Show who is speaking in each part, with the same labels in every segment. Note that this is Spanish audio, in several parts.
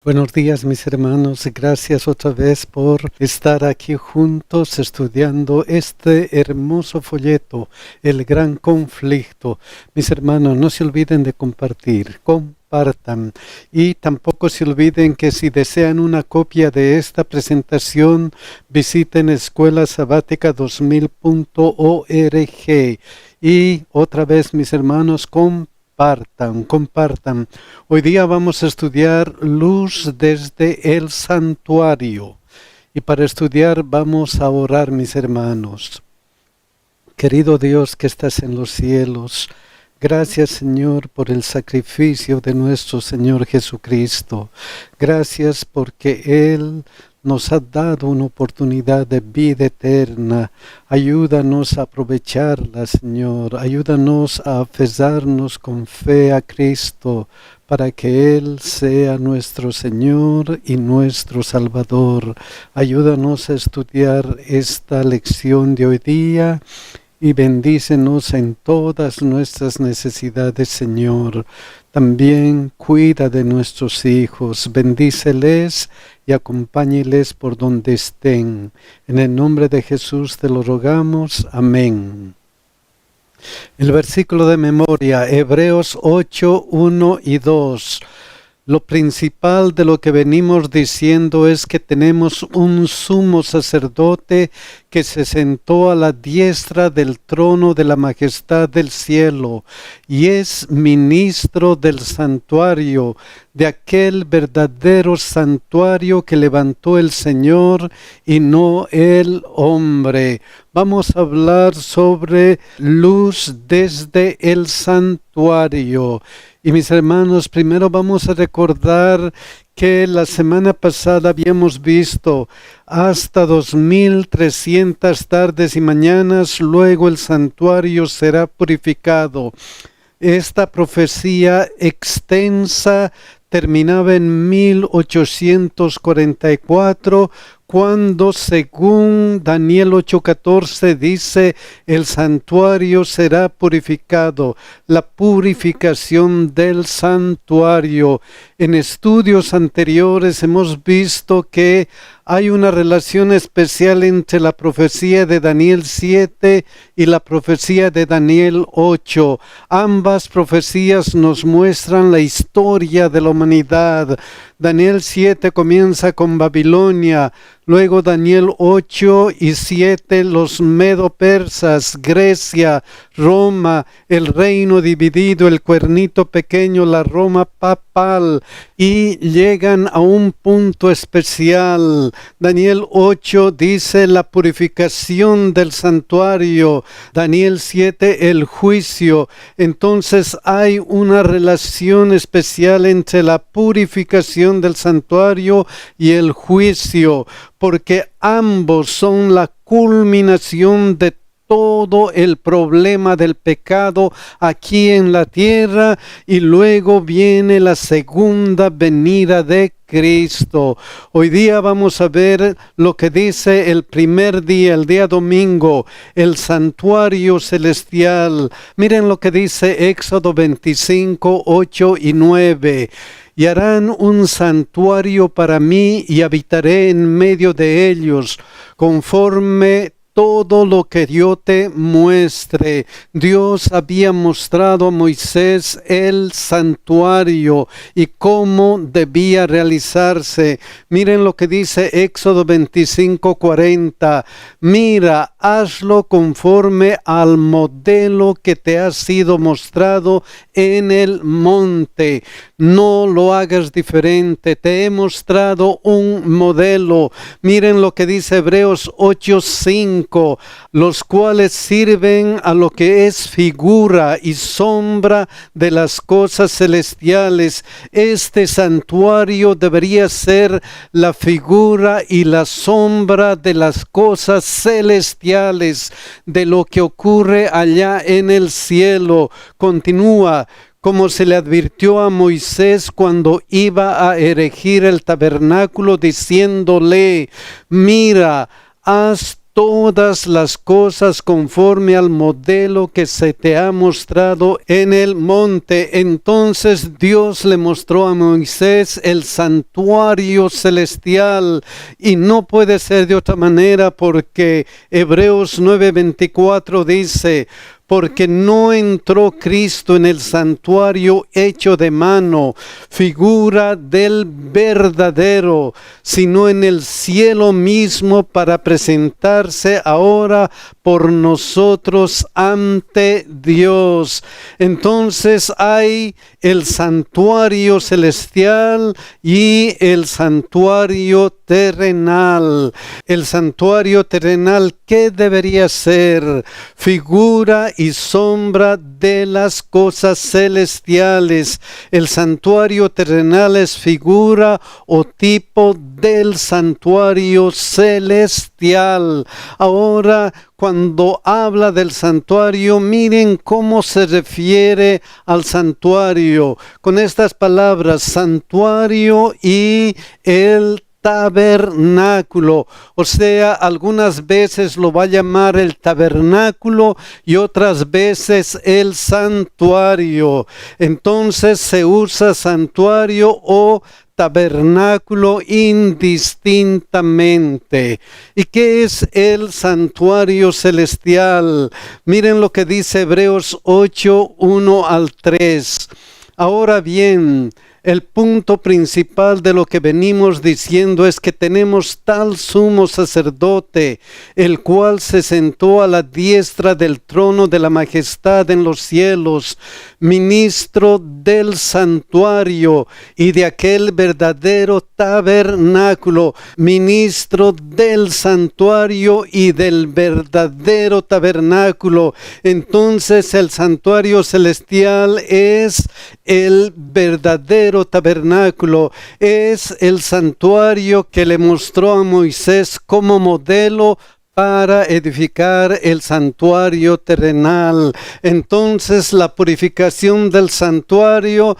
Speaker 1: Buenos días, mis hermanos, y gracias otra vez por estar aquí juntos estudiando este hermoso folleto, El Gran Conflicto. Mis hermanos, no se olviden de compartan y tampoco se olviden que si desean una copia de esta presentación, visiten escuelasabática2000.org. Y otra vez, mis hermanos, compartan. Hoy día vamos a estudiar luz desde el santuario. Y para estudiar vamos a orar, mis hermanos. Querido Dios que estás en los cielos, gracias, Señor, por el sacrificio de nuestro Señor Jesucristo. Gracias porque Él nos ha dado una oportunidad de vida eterna. Ayúdanos a aprovecharla, Señor. Ayúdanos a aferrarnos con fe a Cristo para que Él sea nuestro Señor y nuestro Salvador. Ayúdanos a estudiar esta lección de hoy día y bendícenos en todas nuestras necesidades, Señor. También cuida de nuestros hijos, bendíceles y acompáñeles por donde estén. En el nombre de Jesús te lo rogamos. Amén. El versículo de memoria, Hebreos 8, 1 y 2. Lo principal de lo que venimos diciendo es que tenemos un sumo sacerdote que se sentó a la diestra del trono de la majestad del cielo y es ministro del santuario, de aquel verdadero santuario que levantó el Señor y no el hombre. Vamos a hablar sobre luz desde el santuario. Y mis hermanos, primero vamos a recordar que la semana pasada habíamos visto hasta 2300 tardes y mañanas, luego el santuario será purificado. Esta profecía extensa terminaba en 1844, cuando según Daniel 8:14 dice, el santuario será purificado, la purificación del santuario. En estudios anteriores hemos visto que hay una relación especial entre la profecía de Daniel 7 y la profecía de Daniel 8. Ambas profecías nos muestran la historia de la humanidad. Daniel 7 comienza con Babilonia, luego Daniel 8 y 7 los medo-persas, Grecia, Roma, el reino dividido, el cuernito pequeño, la Roma papal, y llegan a un punto especial. Daniel 8 dice la purificación del santuario, Daniel 7 el juicio. Entonces hay una relación especial entre la purificación del santuario y el juicio, porque ambos son la culminación de todo el problema del pecado aquí en la tierra, y luego viene la segunda venida de Cristo. Hoy día vamos a ver lo que dice el primer día, el día domingo, el santuario celestial. Miren lo que dice Éxodo 25, 8 y 9. Y harán un santuario para mí y habitaré en medio de ellos, conforme todo lo que yo te muestre. Dios había mostrado a Moisés el santuario y cómo debía realizarse. Miren lo que dice Éxodo 25:40. Mira, hazlo conforme al modelo que te ha sido mostrado en el monte. No lo hagas diferente. Te he mostrado un modelo. Miren lo que dice Hebreos 8:5. Los cuales sirven a lo que es figura y sombra de las cosas celestiales. Este santuario debería ser la figura y la sombra de las cosas celestiales, de lo que ocurre allá en el cielo. Continúa. Como se le advirtió a Moisés cuando iba a erigir el tabernáculo, diciéndole, mira, haz todas las cosas conforme al modelo que se te ha mostrado en el monte. Entonces Dios le mostró a Moisés el santuario celestial, y no puede ser de otra manera, porque Hebreos 9:24 dice: porque no entró Cristo en el santuario hecho de mano, figura del verdadero, sino en el cielo mismo, para presentarse ahora por nosotros ante Dios. Entonces hay el santuario celestial y el santuario terrenal. El santuario terrenal, ¿qué debería ser? Figura y sombra de las cosas celestiales. El santuario terrenal es figura o tipo del santuario celestial. Ahora, cuando habla del santuario, miren cómo se refiere al santuario, con estas palabras: santuario y el tabernáculo. O sea, algunas veces lo va a llamar el tabernáculo y otras veces el santuario. Entonces se usa santuario o tabernáculo indistintamente. ¿Y qué es el santuario celestial? Miren lo que dice Hebreos 8:1-3. Ahora bien, el punto principal de lo que venimos diciendo es que tenemos tal sumo sacerdote, el cual se sentó a la diestra del trono de la majestad en los cielos, ministro del santuario y de aquel verdadero tabernáculo, ministro del santuario y del verdadero tabernáculo. Entonces el santuario celestial es el verdadero tabernáculo, es el santuario que le mostró a Moisés como modelo para edificar el santuario terrenal. Entonces la purificación del santuario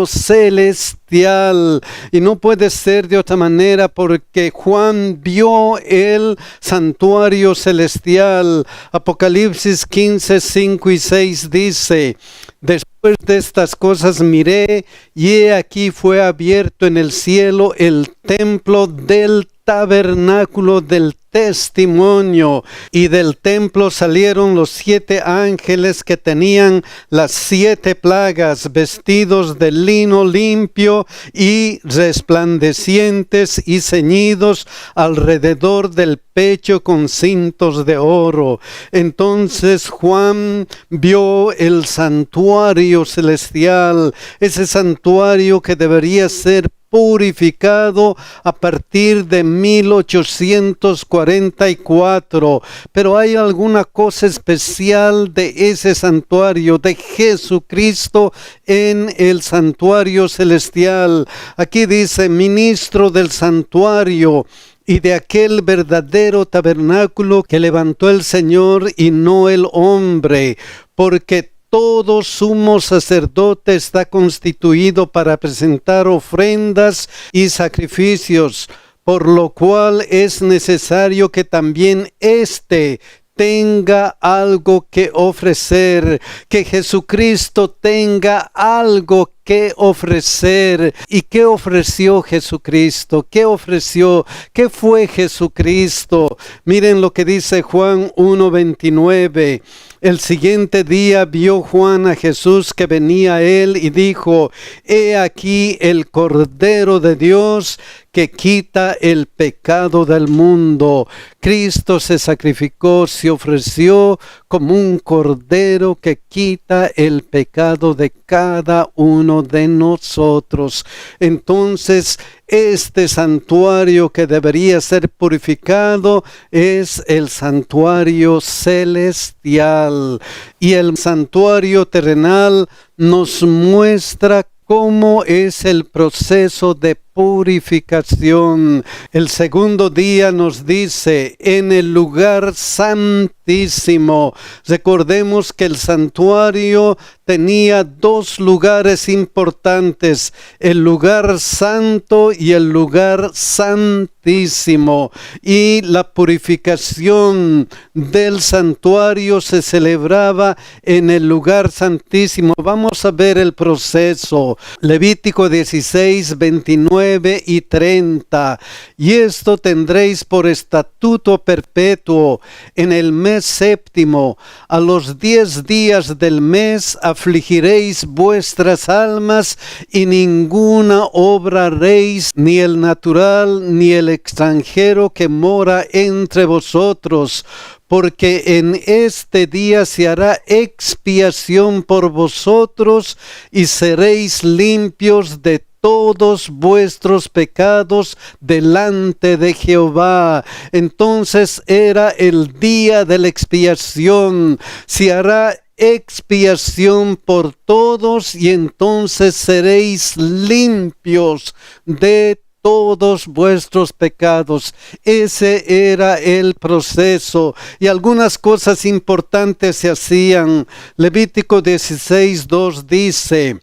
Speaker 1: celestial, y no puede ser de otra manera, porque Juan vio el santuario celestial. Apocalipsis 15:5-6 dice: después de estas cosas miré, y he aquí fue abierto en el cielo el templo del tabernáculo del testimonio, y del templo salieron los 7 ángeles que tenían las 7 plagas, vestidos de lino limpio y resplandecientes, y ceñidos alrededor del pecho con cintos de oro. Entonces Juan vio el santuario celestial, ese santuario que debería ser purificado a partir de 1844. Pero hay alguna cosa especial de ese santuario, de Jesucristo en el santuario celestial. Aquí dice: ministro del santuario y de aquel verdadero tabernáculo que levantó el Señor y no el hombre, porque todo sumo sacerdote está constituido para presentar ofrendas y sacrificios, por lo cual es necesario que también éste tenga algo que ofrecer, que Jesucristo tenga algo que ofrecer. ¿Y qué ofreció Jesucristo? ¿Qué ofreció? ¿Qué fue Jesucristo? Miren lo que dice Juan 1:29. El siguiente día vio Juan a Jesús que venía a él y dijo: he aquí el Cordero de Dios que quita el pecado del mundo. Cristo se sacrificó, se ofreció como un cordero que quita el pecado de cada uno de nosotros. Entonces, este santuario que debería ser purificado es el santuario celestial, y el santuario terrenal nos muestra cómo es el proceso de purificación. El segundo día nos dice, en el lugar santísimo. Recordemos que el santuario tenía dos lugares importantes, el lugar santo y el lugar santísimo. Y la purificación del santuario se celebraba en el lugar santísimo. Vamos a ver el proceso. Levítico 16, 29 y 30. Y esto tendréis por estatuto perpetuo en el mes séptimo. A los 10 días del mes afligiréis vuestras almas y ninguna obra haréis, ni el natural ni el extranjero que mora entre vosotros, porque en este día se hará expiación por vosotros y seréis limpios de todos vuestros pecados delante de Jehová. Entonces era el día de la expiación. Se hará expiación por todos y entonces seréis limpios de todos vuestros pecados. Ese era el proceso y algunas cosas importantes se hacían. Levítico 16:2 dice: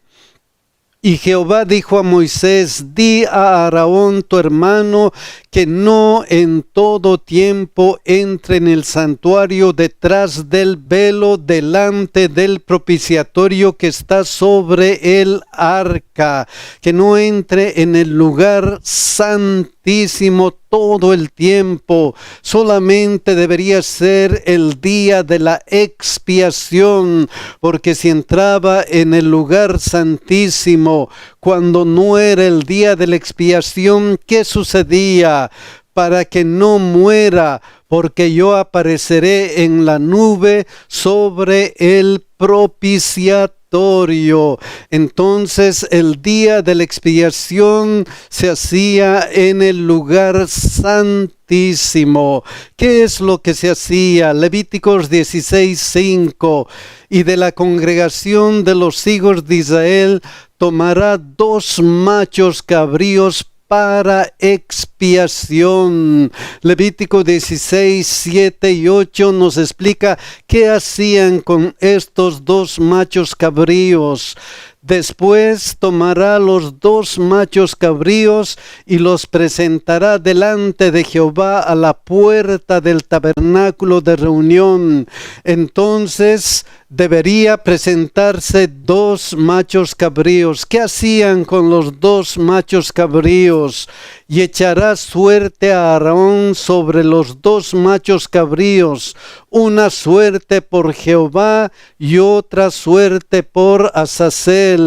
Speaker 1: y Jehová dijo a Moisés, di a Aarón tu hermano que no en todo tiempo entre en el santuario detrás del velo delante del propiciatorio que está sobre el arca, que no entre en el lugar santísimo todo el tiempo. Solamente debería ser el día de la expiación, porque si entraba en el lugar santísimo cuando no era el día de la expiación, ¿qué sucedía? Para que no muera, porque yo apareceré en la nube sobre el propiciatorio. Entonces el día de la expiación se hacía en el lugar santísimo. ¿Qué es lo que se hacía? Levíticos 16:5. Y de la congregación de los hijos de Israel tomará 2 machos cabríos para expiación. Levítico 16:7 y 8 nos explica qué hacían con estos 2 machos cabríos. Después tomará los 2 machos cabríos y los presentará delante de Jehová a la puerta del tabernáculo de reunión. Entonces debería presentarse 2 machos cabríos. ¿Qué hacían con los 2 machos cabríos? Y echará suerte a Aarón sobre los 2 machos cabríos, una suerte por Jehová y otra suerte por Azazel,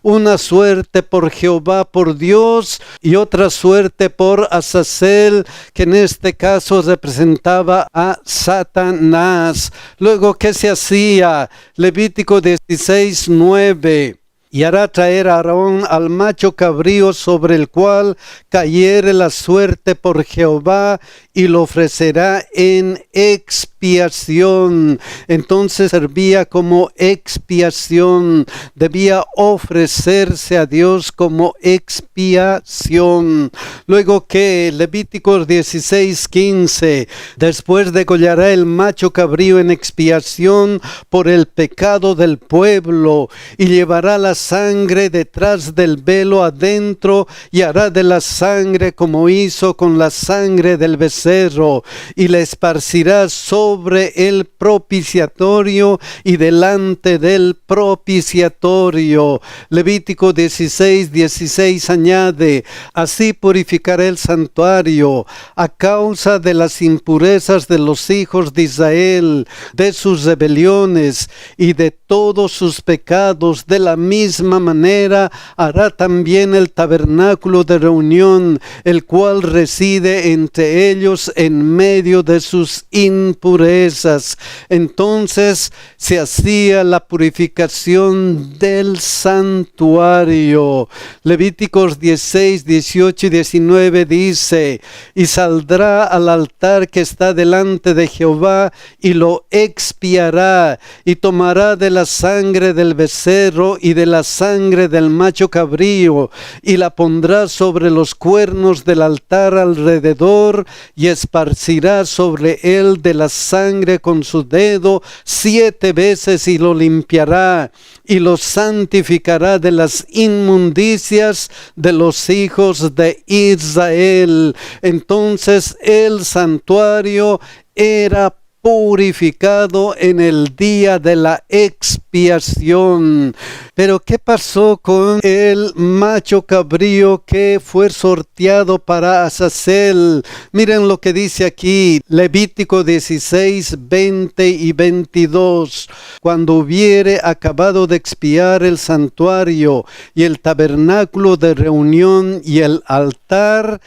Speaker 1: una suerte por Jehová por Dios y otra suerte por Azazel, que en este caso representaba a Satanás. Luego, ¿qué se hacía? Levítico 16:9. Y hará traer a Aarón al macho cabrío sobre el cual cayere la suerte por Jehová y lo ofrecerá en expiación. Entonces servía como expiación, debía ofrecerse a Dios como expiación. Luego que Levíticos 16:15, después degollará el macho cabrío en expiación por el pecado del pueblo y llevará la sangre detrás del velo adentro y hará de la sangre como hizo con la sangre del becerro y la esparcirá sobre el propiciatorio y delante del propiciatorio. Levítico 16:16 añade: así purificará el santuario a causa de las impurezas de los hijos de Israel, de sus rebeliones y de todos sus pecados. De la misma manera hará también el tabernáculo de reunión, el cual reside entre ellos en medio de sus impurezas. impurezas. Entonces se hacía la purificación del santuario. Levíticos 16, 18 y 19 dice: y saldrá al altar que está delante de Jehová y lo expiará, y tomará de la sangre del becerro y de la sangre del macho cabrío, y la pondrá sobre los cuernos del altar alrededor, y esparcirá sobre él de la sangre con su dedo 7 veces, y lo limpiará, y lo santificará de las inmundicias de los hijos de Israel. Entonces el santuario era purificado en el día de la expiación. Pero ¿qué pasó con el macho cabrío que fue sorteado para Azazel? Miren lo que dice aquí, Levítico 16, 20 y 22. Cuando hubiere acabado de expiar el santuario y el tabernáculo de reunión y el altar,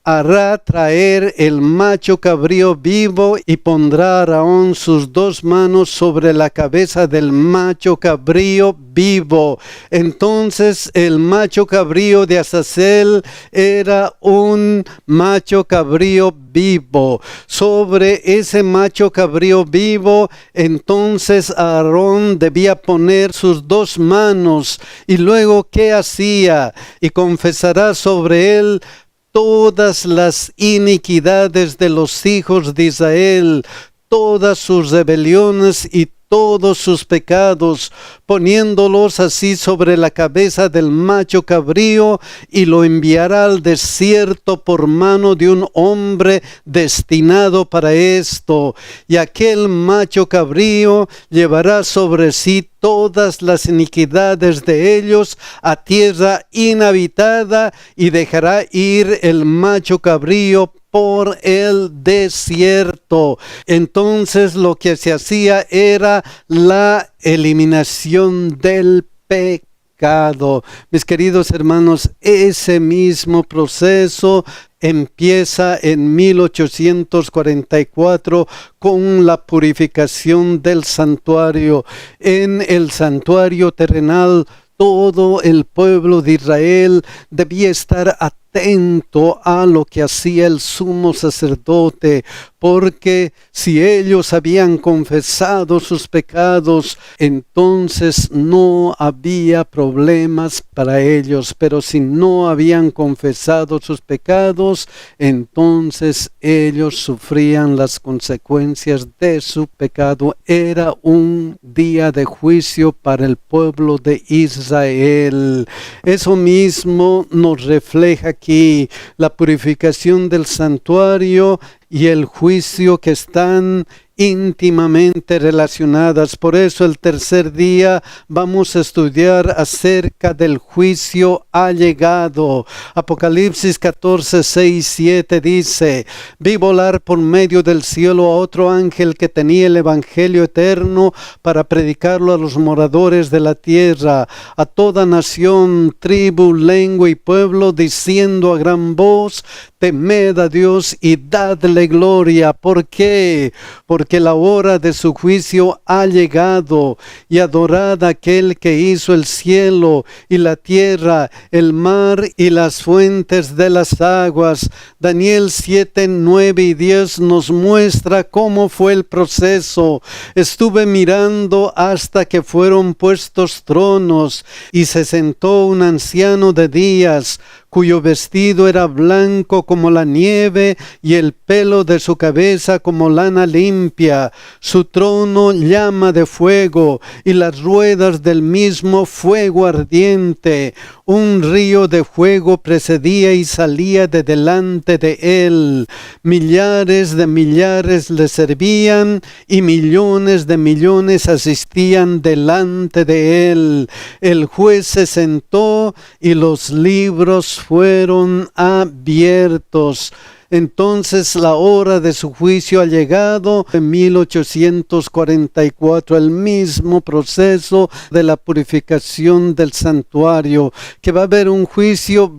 Speaker 1: hará traer el macho cabrío vivo, y pondrá a Aarón sus 2 manos sobre la cabeza del macho cabrío vivo. Entonces el macho cabrío de Azazel era un macho cabrío vivo. Sobre ese macho cabrío vivo, entonces Aarón debía poner sus 2 manos. Y luego, ¿qué hacía? Y confesará sobre él todas las iniquidades de los hijos de Israel, todas sus rebeliones y todos sus pecados, poniéndolos así sobre la cabeza del macho cabrío, y lo enviará al desierto por mano de un hombre destinado para esto. Y aquel macho cabrío llevará sobre sí todas las iniquidades de ellos a tierra inhabitada, y dejará ir el macho cabrío por el desierto. Entonces lo que se hacía era la eliminación del pecado. Mis queridos hermanos, ese mismo proceso empieza en 1844 con la purificación del santuario. En el santuario terrenal, todo el pueblo de Israel debía estar atento a lo que hacía el sumo sacerdote, porque si ellos habían confesado sus pecados, entonces no había problemas para ellos. Pero si no habían confesado sus pecados, entonces ellos sufrían las consecuencias de su pecado. Era un día de juicio para el pueblo de Israel. Eso mismo nos refleja aquí la purificación del santuario y el juicio, que están íntimamente relacionadas. Por eso el tercer día vamos a estudiar acerca del juicio allegado. Apocalipsis 14, 6, 7 dice: vi volar por medio del cielo a otro ángel que tenía el evangelio eterno para predicarlo a los moradores de la tierra, a toda nación, tribu, lengua y pueblo, diciendo a gran voz: temed a Dios y dadle gloria. ¿Por qué? Porque la hora de su juicio ha llegado, y adorad a aquel que hizo el cielo y la tierra, el mar y las fuentes de las aguas. Daniel 7, 9 y 10 nos muestra cómo fue el proceso. Estuve mirando hasta que fueron puestos tronos, y se sentó un anciano de días, cuyo vestido era blanco como la nieve, y el pelo de su cabeza como lana limpia. Su trono llama de fuego, y las ruedas del mismo fuego ardiente. Un río de fuego precedía y salía de delante de él. Millares de millares le servían, y millones de millones asistían delante de él. El juez se sentó, y los libros fueron abiertos. Entonces la hora de su juicio ha llegado. En 1844, el mismo proceso de la purificación del santuario, que va a haber un juicio,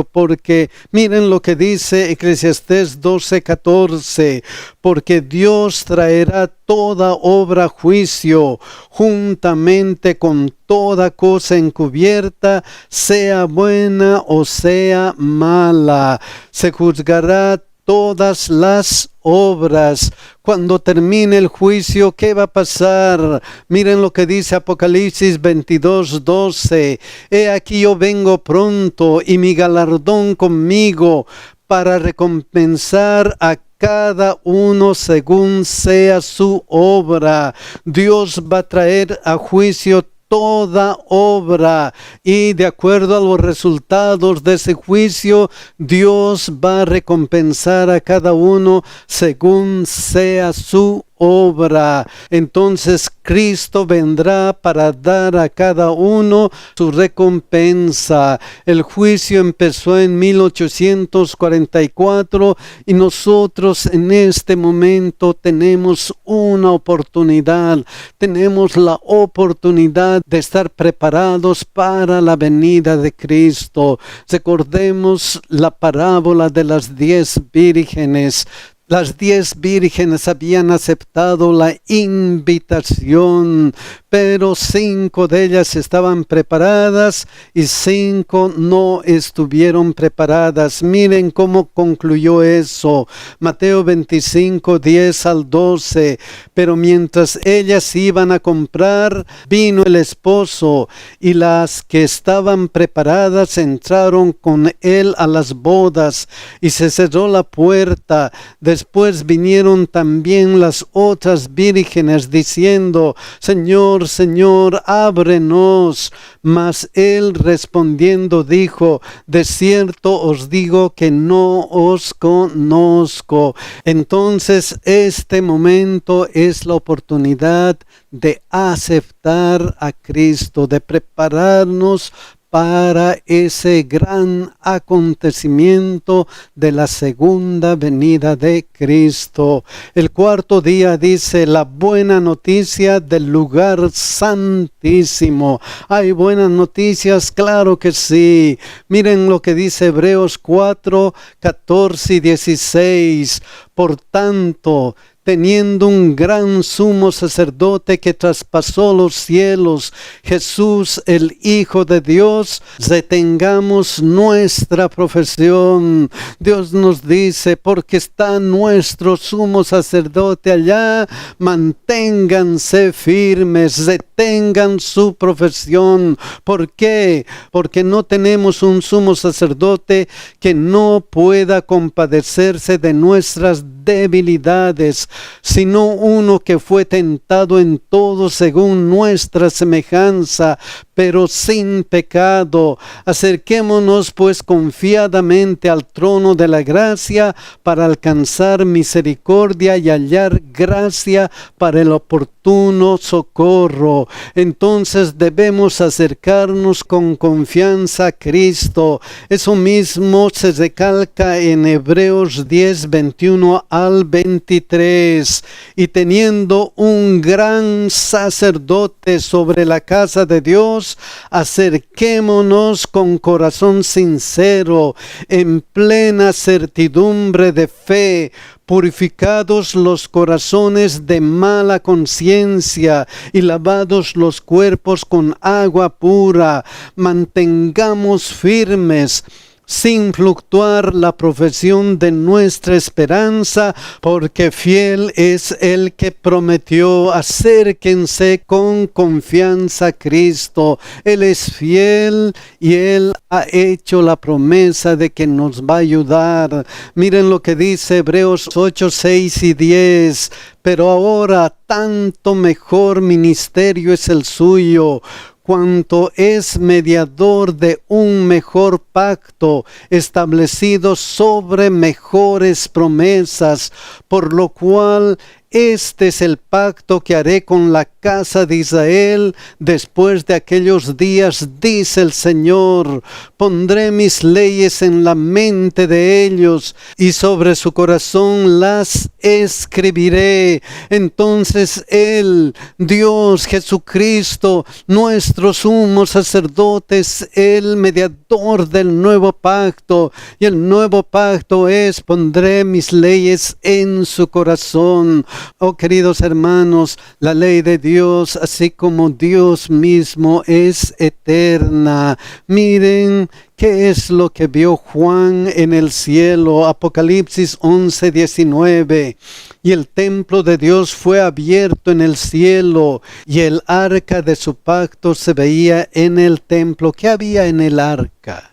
Speaker 1: porque miren lo que dice Eclesiastés 12:14, porque Dios traerá toda obra a juicio, juntamente con toda cosa encubierta, sea buena o sea mala. Se juzgará todas las obras. Cuando termine el juicio, ¿qué va a pasar? Miren lo que dice Apocalipsis 22:12. He aquí yo vengo pronto, y mi galardón conmigo, para recompensar a cada uno según sea su obra. Dios va a traer a juicio toda obra, y de acuerdo a los resultados de ese juicio, Dios va a recompensar a cada uno según sea su obra. Entonces Cristo vendrá para dar a cada uno su recompensa. El juicio empezó en 1844 y nosotros en este momento tenemos una oportunidad. Tenemos la oportunidad de estar preparados para la venida de Cristo. Recordemos la parábola de las 10 vírgenes. Las 10 vírgenes habían aceptado la invitación, pero 5 de ellas estaban preparadas y 5 no estuvieron preparadas. Miren cómo concluyó eso. Mateo 25:10-12. Pero mientras ellas iban a comprar, vino el esposo, y las que estaban preparadas entraron con él a las bodas, y se cerró la puerta. Después vinieron también las otras vírgenes diciendo: Señor, Señor, ábrenos. Mas él respondiendo dijo: de cierto os digo que no os conozco. Entonces este momento es la oportunidad de aceptar a Cristo, de prepararnos para ese gran acontecimiento de la segunda venida de Cristo. El cuarto día dice: la buena noticia del lugar santísimo. ¿Hay buenas noticias? Claro que sí. Miren lo que dice Hebreos 4:14-16. Por tanto, teniendo un gran sumo sacerdote que traspasó los cielos, Jesús el Hijo de Dios, retengamos nuestra profesión. Dios nos dice: porque está nuestro sumo sacerdote allá, manténganse firmes, retengan su profesión. ¿Por qué? Porque no tenemos un sumo sacerdote que no pueda compadecerse de nuestras debilidades, sino uno que fue tentado en todo según nuestra semejanza, pero sin pecado. Acerquémonos pues confiadamente al trono de la gracia para alcanzar misericordia y hallar gracia para el oportuno socorro. Entonces debemos acercarnos con confianza a Cristo. Eso mismo se recalca en Hebreos 10:21-23. Y teniendo un gran sacerdote sobre la casa de Dios, acerquémonos con corazón sincero, en plena certidumbre de fe, purificados los corazones de mala conciencia y lavados los cuerpos con agua pura. Mantengamos firmes, sin fluctuar, la profesión de nuestra esperanza, porque fiel es el que prometió. Acérquense con confianza a Cristo. Él es fiel y Él ha hecho la promesa de que nos va a ayudar. Miren lo que dice Hebreos 8:6-10. Pero ahora tanto mejor ministerio es el suyo, cuanto es mediador de un mejor pacto, establecido sobre mejores promesas, por lo cual este es el pacto que haré con la casa de Israel, después de aquellos días, dice el Señor, pondré mis leyes en la mente de ellos y sobre su corazón las escribiré. Entonces Él, Dios Jesucristo, nuestro sumo sacerdote, es el mediador del nuevo pacto, y el nuevo pacto es: pondré mis leyes en su corazón. Oh, queridos hermanos, la ley de Dios, así como Dios mismo, es eterna. Miren qué es lo que vio Juan en el cielo. Apocalipsis 11:19. Y el templo de Dios fue abierto en el cielo, y el arca de su pacto se veía en el templo. ¿Qué había en el arca?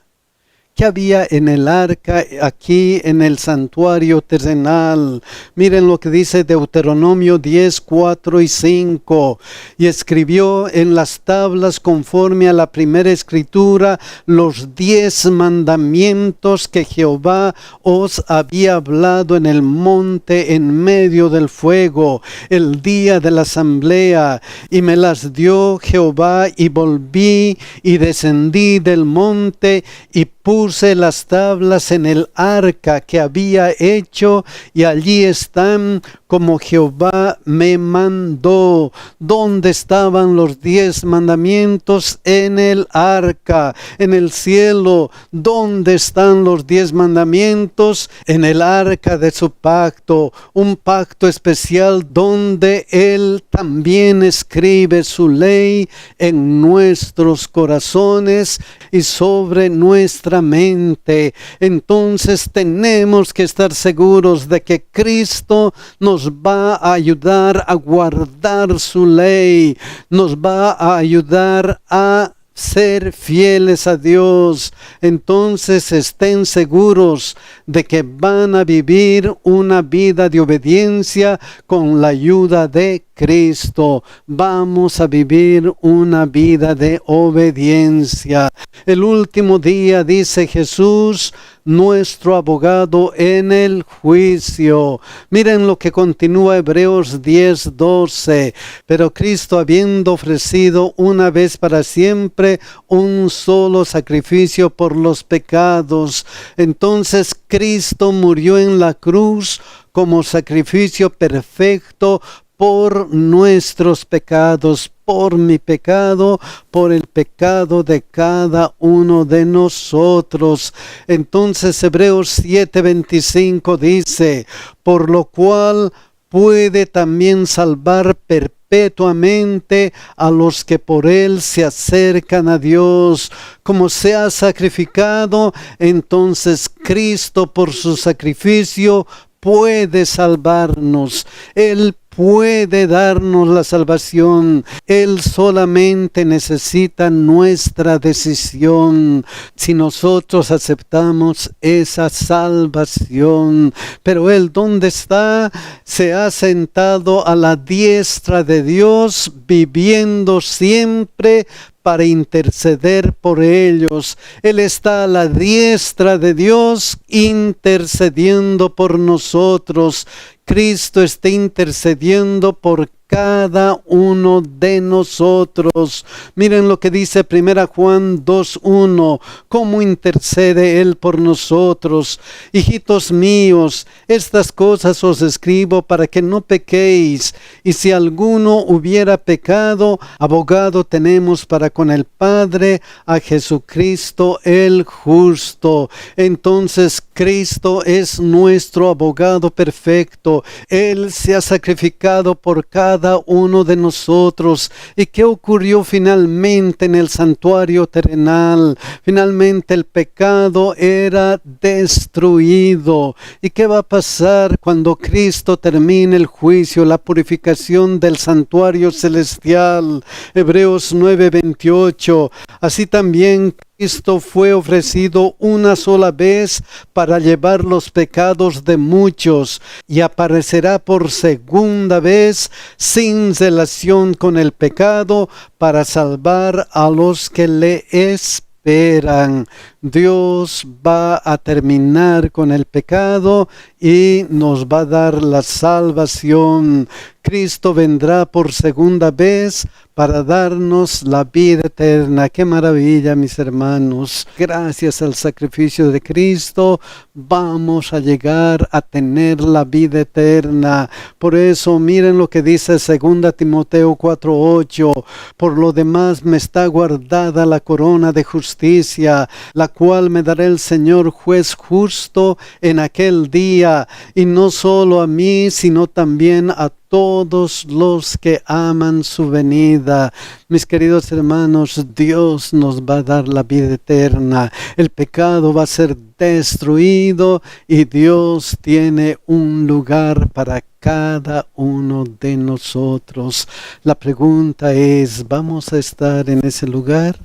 Speaker 1: ¿Qué había en el arca aquí en el santuario terrenal? Miren lo que dice Deuteronomio 10, 4 y 5. Y escribió en las tablas, conforme a la primera escritura, los 10 mandamientos que Jehová os había hablado en el monte en medio del fuego, el día de la asamblea. Y me las dio Jehová, y volví y descendí del monte y puse las tablas en el arca que había hecho, y allí están como Jehová me mandó. ¿Dónde estaban los 10 mandamientos? En el arca, en el cielo. ¿Dónde están los 10 mandamientos? En el arca de su pacto, un pacto especial donde Él también escribe su ley en nuestros corazones y sobre nuestra mente. Entonces tenemos que estar seguros de que Cristo nos va a ayudar a guardar su ley, nos va a ayudar a ser fieles a Dios. Entonces estén seguros de que van a vivir una vida de obediencia con la ayuda de Cristo. Vamos a vivir una vida de obediencia. El último día, dice Jesús, nuestro abogado en el juicio. Miren lo que continúa Hebreos 10:12. Pero Cristo, habiendo ofrecido una vez para siempre un solo sacrificio por los pecados, entonces Cristo murió en la cruz como sacrificio perfecto por nuestros pecados, por mi pecado, por el pecado de cada uno de nosotros. Entonces Hebreos 7:25 dice: por lo cual puede también salvar perpetuamente a los que por Él se acercan a Dios. Como se ha sacrificado, entonces Cristo por su sacrificio puede salvarnos. Él puede darnos la salvación. Él solamente necesita nuestra decisión. Si nosotros aceptamos esa salvación. Pero Él, ¿dónde está? Se ha sentado a la diestra de Dios, viviendo siempre para interceder por ellos. Él está a la diestra de Dios, intercediendo por nosotros. Cristo está intercediendo por cada uno de nosotros. Miren lo que dice 1 Juan 2:1, cómo intercede Él por nosotros. Hijitos míos, estas cosas os escribo para que no pequéis, y si alguno hubiera pecado, abogado tenemos para con el Padre, a Jesucristo el justo. Entonces Cristo es nuestro abogado perfecto. Él se ha sacrificado por cada uno de nosotros. ¿Y qué ocurrió finalmente en el santuario terrenal? Finalmente el pecado era destruido. ¿Y qué va a pasar cuando Cristo termine el juicio, la purificación del santuario celestial? Hebreos 9:28. Así también Cristo fue ofrecido una sola vez para llevar los pecados de muchos, y aparecerá por segunda vez sin relación con el pecado para salvar a los que le esperan. Dios va a terminar con el pecado y nos va a dar la salvación. Cristo vendrá por segunda vez para darnos la vida eterna. ¡Qué maravilla, mis hermanos! Gracias al sacrificio de Cristo vamos a llegar a tener la vida eterna. Por eso miren lo que dice 2 Timoteo 4:8. Por lo demás me está guardada la corona de justicia, la cual me dará el Señor juez justo en aquel día, y no solo a mí, sino también a todos los que aman su venida. Mis queridos hermanos, Dios nos va a dar la vida eterna. El pecado va a ser destruido y Dios tiene un lugar para cada uno de nosotros. La pregunta es, ¿vamos a estar en ese lugar?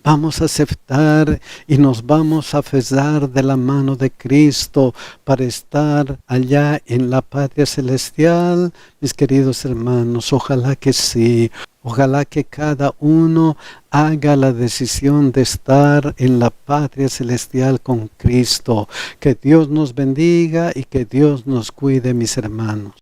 Speaker 1: Vamos a aceptar y nos vamos a aferrar de la mano de Cristo para estar allá en la patria celestial. Mis queridos hermanos, ojalá que sí. Ojalá que cada uno haga la decisión de estar en la patria celestial con Cristo. Que Dios nos bendiga y que Dios nos cuide, mis hermanos.